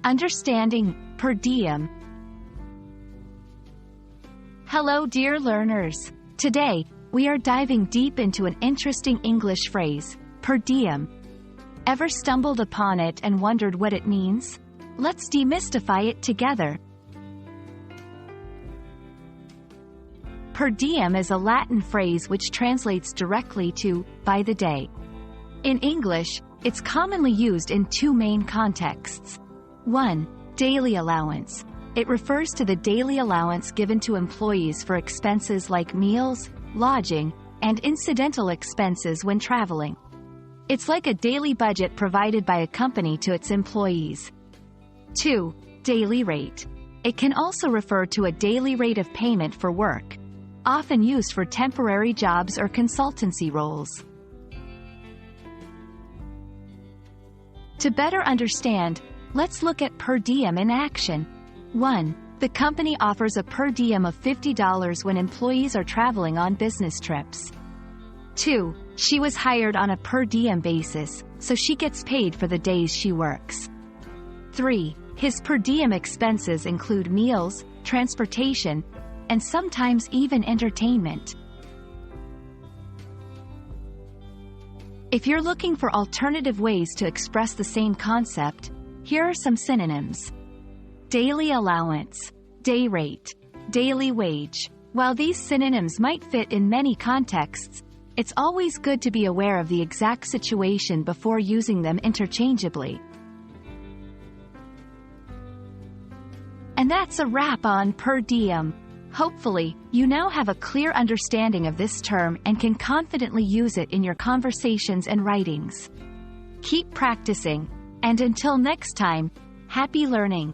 Understanding per diem. Hello dear learners. Today, we are diving deep into an interesting English phrase, per diem. Ever stumbled upon it and wondered what it means? Let's demystify it together. Per diem is a Latin phrase which translates directly to by the day. In English, it's commonly used in two main contexts. 1. Daily allowance. It refers to the daily allowance given to employees for expenses like meals, lodging, and incidental expenses when traveling. It's like a daily budget provided by a company to its employees. 2. Daily rate. It can also refer to a daily rate of payment for work, often used for temporary jobs or consultancy roles. To better understand, let's look at per diem in action. 1. The company offers a per diem of $50 when employees are traveling on business trips. 2. She was hired on a per diem basis, so she gets paid for the days she works. 3. His per diem expenses include meals, transportation, and sometimes even entertainment. If you're looking for alternative ways to express the same concept, here are some synonyms. Daily allowance, day rate, daily wage. While these synonyms might fit in many contexts, it's always good to be aware of the exact situation before using them interchangeably. And that's a wrap on per diem. Hopefully, you now have a clear understanding of this term and can confidently use it in your conversations and writings. Keep practicing, and until next time, happy learning!